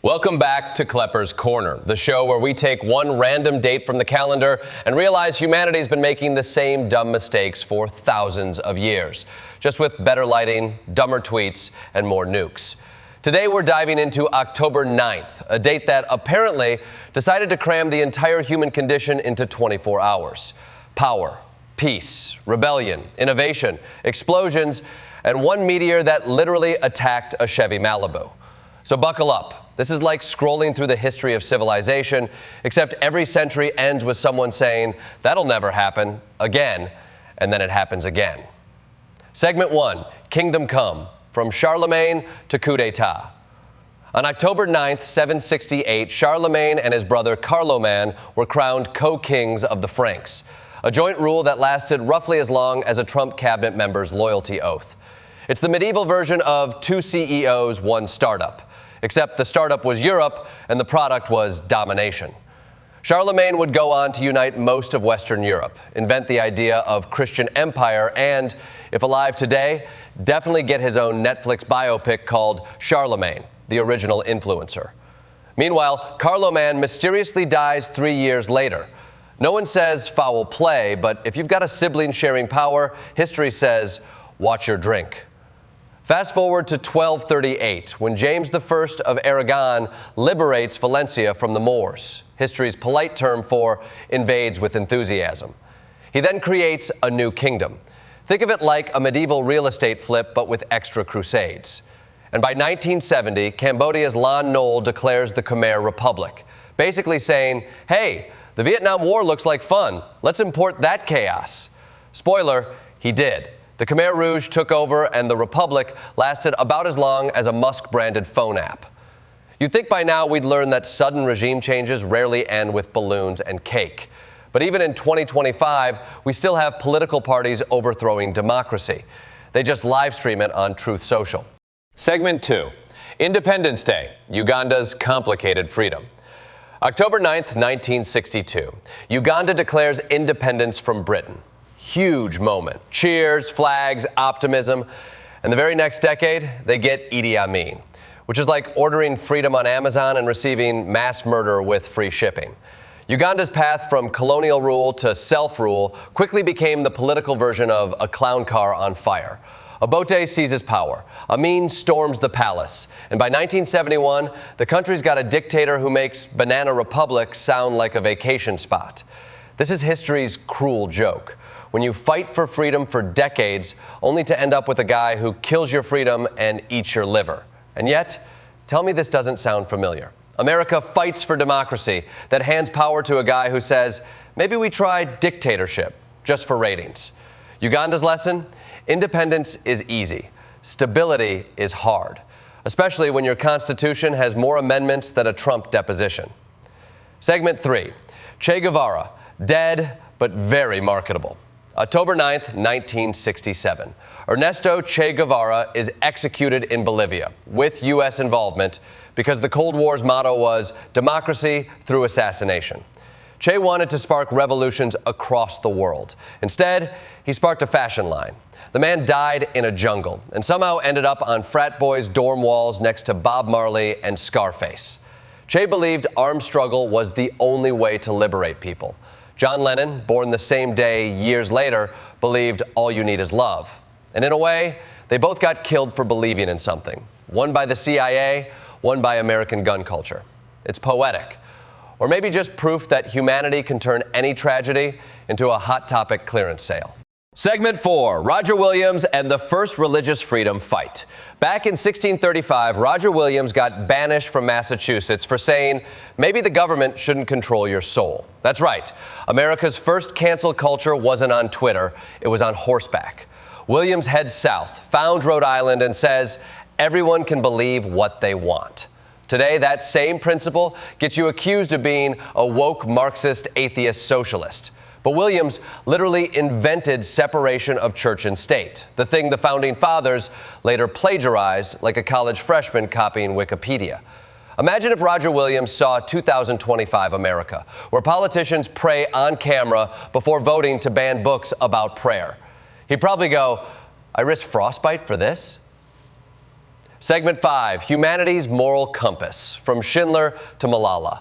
Welcome back to Kleppers Corner, the show where we take one random date from the calendar and realize humanity's been making the same dumb mistakes for thousands of years, just with better lighting, dumber tweets, and more nukes. Today we're diving into October 9th, a date that apparently decided to cram the entire human condition into 24 hours. Power, peace, rebellion, innovation, explosions, and one meteor that literally attacked a Chevy Malibu. So buckle up. This is like scrolling through the history of civilization, except every century ends with someone saying, "That'll never happen," again, and then it happens again. Segment 1, Kingdom Come, from Charlemagne to coup d'etat. On October 9th, 768, Charlemagne and his brother Carloman were crowned co-kings of the Franks, a joint rule that lasted roughly as long as a Trump cabinet member's loyalty oath. It's the medieval version of 2 CEOs, 1 startup. Except the startup was Europe and the product was domination. Charlemagne would go on to unite most of Western Europe, invent the idea of Christian empire, and, if alive today, definitely get his own Netflix biopic called Charlemagne, the original influencer. Meanwhile, Carloman mysteriously dies 3 years later. No one says foul play, but if you've got a sibling sharing power, history says, watch your drink. Fast forward to 1238, when James I of Aragon liberates Valencia from the Moors, history's polite term for invades with enthusiasm. He then creates a new kingdom. Think of it like a medieval real estate flip, but with extra crusades. And by 1970, Cambodia's Lon Nol declares the Khmer Republic, basically saying, hey, the Vietnam War looks like fun. Let's import that chaos. Spoiler, he did. The Khmer Rouge took over, and the Republic lasted about as long as a Musk-branded phone app. You'd think by now we'd learn that sudden regime changes rarely end with balloons and cake. But even in 2025, we still have political parties overthrowing democracy. They just live stream it on Truth Social. Segment 2, Independence Day, Uganda's complicated freedom. October 9th, 1962, Uganda declares independence from Britain. Huge moment. Cheers, flags, optimism. And the very next decade, they get Idi Amin, which is like ordering freedom on Amazon and receiving mass murder with free shipping. Uganda's path from colonial rule to self-rule quickly became the political version of a clown car on fire. Obote seizes power. Amin storms the palace. And by 1971, the country's got a dictator who makes Banana Republic sound like a vacation spot. This is history's cruel joke. When you fight for freedom for decades, only to end up with a guy who kills your freedom and eats your liver. And yet, tell me this doesn't sound familiar. America fights for democracy that hands power to a guy who says, maybe we try dictatorship, just for ratings. Uganda's lesson? Independence is easy. Stability is hard, especially when your constitution has more amendments than a Trump deposition. Segment 3, Che Guevara, dead but very marketable. October 9th, 1967. Ernesto Che Guevara is executed in Bolivia with U.S. involvement because the Cold War's motto was democracy through assassination. Che wanted to spark revolutions across the world. Instead, he sparked a fashion line. The man died in a jungle and somehow ended up on frat boys' dorm walls next to Bob Marley and Scarface. Che believed armed struggle was the only way to liberate people. John Lennon, born the same day years later, believed all you need is love. And in a way, they both got killed for believing in something. One by the CIA, one by American gun culture. It's poetic. Or maybe just proof that humanity can turn any tragedy into a Hot Topic clearance sale. Segment 4, Roger Williams and the first religious freedom fight. Back in 1635, Roger Williams got banished from Massachusetts for saying, maybe the government shouldn't control your soul. That's right. America's first cancel culture wasn't on Twitter, it was on horseback. Williams heads south, found Rhode Island, and says, everyone can believe what they want. Today, that same principle gets you accused of being a woke Marxist atheist socialist. But Williams literally invented separation of church and state, the thing the founding fathers later plagiarized like a college freshman copying Wikipedia. Imagine if Roger Williams saw 2025 America, where politicians pray on camera before voting to ban books about prayer. He'd probably go, I risk frostbite for this? Segment 5, Humanity's Moral Compass, from Schindler to Malala.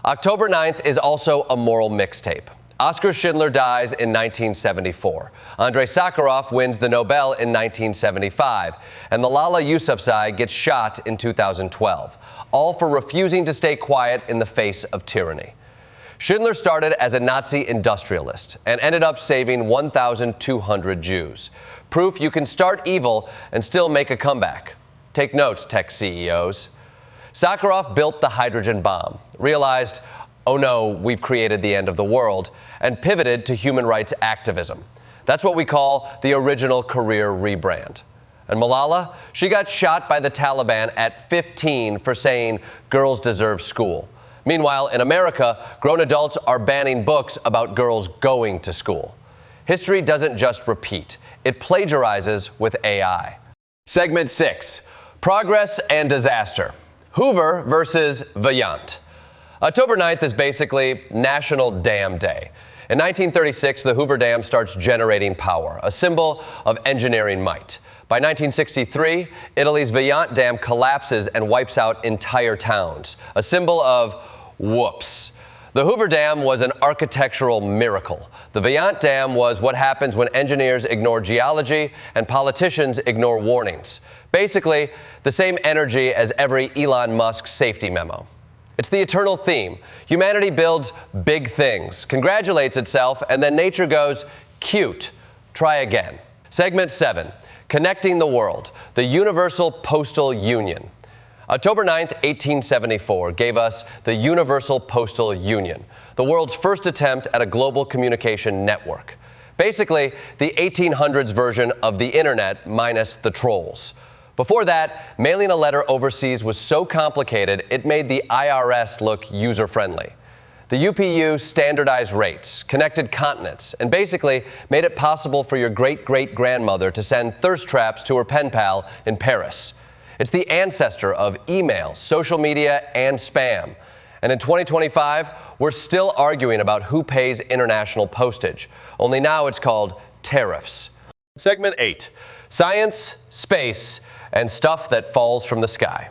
October 9th is also a moral mixtape. Oskar Schindler dies in 1974. Andrei Sakharov wins the Nobel in 1975. And Malala Yousafzai gets shot in 2012, all for refusing to stay quiet in the face of tyranny. Schindler started as a Nazi industrialist and ended up saving 1,200 Jews. Proof you can start evil and still make a comeback. Take notes, tech CEOs. Sakharov built the hydrogen bomb, realized, oh no, we've created the end of the world, and pivoted to human rights activism. That's what we call the original career rebrand. And Malala, she got shot by the Taliban at 15 for saying girls deserve school. Meanwhile, in America, grown adults are banning books about girls going to school. History doesn't just repeat, it plagiarizes with AI. Segment 6, Progress and Disaster. Hoover versus Vaillant. October 9th is basically National Dam Day. In 1936, the Hoover Dam starts generating power, a symbol of engineering might. By 1963, Italy's Vaillant Dam collapses and wipes out entire towns, a symbol of whoops. The Hoover Dam was an architectural miracle. The Vaillant Dam was what happens when engineers ignore geology and politicians ignore warnings. Basically, the same energy as every Elon Musk safety memo. It's the eternal theme. Humanity builds big things, congratulates itself, and then nature goes, cute, try again. Segment 7, Connecting the World, the Universal Postal Union. October 9th, 1874 gave us the Universal Postal Union, the world's first attempt at a global communication network. Basically, the 1800s version of the internet minus the trolls. Before that, mailing a letter overseas was so complicated it made the IRS look user-friendly. The UPU standardized rates, connected continents, and basically made it possible for your great-great-grandmother to send thirst traps to her pen pal in Paris. It's the ancestor of email, social media, and spam. And in 2025, we're still arguing about who pays international postage, only now it's called tariffs. Segment 8, Science, Space, and Stuff That Falls from the Sky.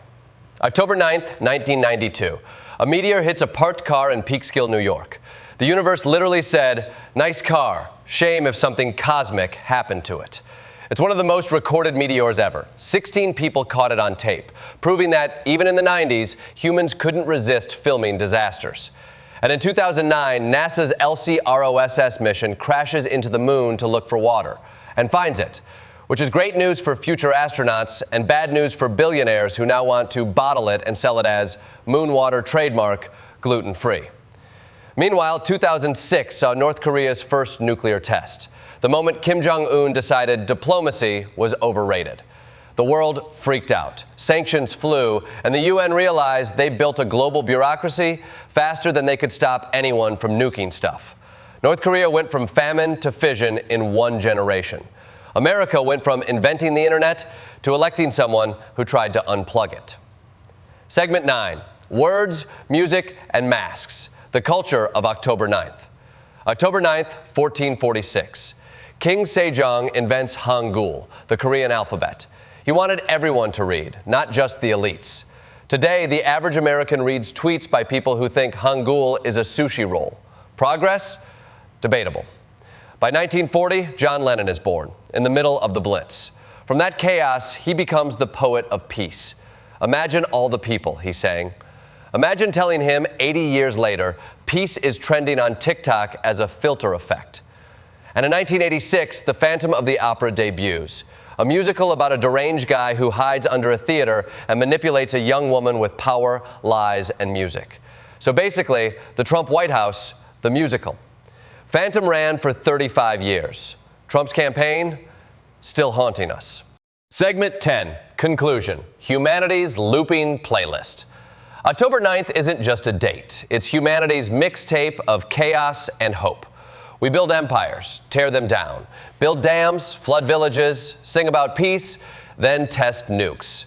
October 9th, 1992. A meteor hits a parked car in Peekskill, New York. The universe literally said, nice car, shame if something cosmic happened to it. It's one of the most recorded meteors ever. 16 people caught it on tape, proving that even in the 90s, humans couldn't resist filming disasters. And in 2009, NASA's LCROSS mission crashes into the moon to look for water, and finds it, which is great news for future astronauts and bad news for billionaires who now want to bottle it and sell it as moon water trademark, gluten-free. Meanwhile, 2006 saw North Korea's first nuclear test, the moment Kim Jong-un decided diplomacy was overrated. The world freaked out, sanctions flew, and the UN realized they built a global bureaucracy faster than they could stop anyone from nuking stuff. North Korea went from famine to fission in 1 generation. America went from inventing the internet to electing someone who tried to unplug it. Segment 9, Words, Music, and Masks, the culture of October 9th. October 9th, 1446. King Sejong invents Hangul, the Korean alphabet. He wanted everyone to read, not just the elites. Today, the average American reads tweets by people who think Hangul is a sushi roll. Progress? Debatable. By 1940, John Lennon is born, in the middle of the Blitz. From that chaos, he becomes the poet of peace. Imagine all the people, he sang. Imagine telling him 80 years later, peace is trending on TikTok as a filter effect. And in 1986, The Phantom of the Opera debuts, a musical about a deranged guy who hides under a theater and manipulates a young woman with power, lies, and music. So basically, the Trump White House, the musical. Phantom ran for 35 years. Trump's campaign, still haunting us. Segment 10, Conclusion, Humanity's Looping Playlist. October 9th isn't just a date. It's humanity's mixtape of chaos and hope. We build empires, tear them down, build dams, flood villages, sing about peace, then test nukes.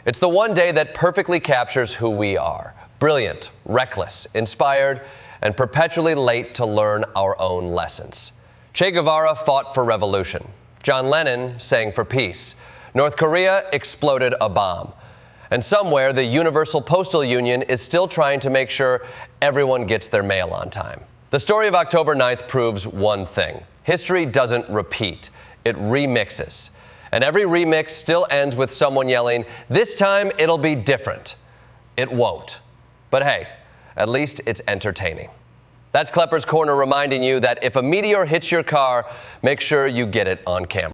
It's the one day that perfectly captures who we are. Brilliant, reckless, inspired, and perpetually late to learn our own lessons. Che Guevara fought for revolution. John Lennon sang for peace. North Korea exploded a bomb. And somewhere, the Universal Postal Union is still trying to make sure everyone gets their mail on time. The story of October 9th proves one thing. History doesn't repeat, it remixes. And every remix still ends with someone yelling, "This time it'll be different." It won't. But hey, at least it's entertaining. That's Kleppers Corner reminding you that if a meteor hits your car, make sure you get it on camera.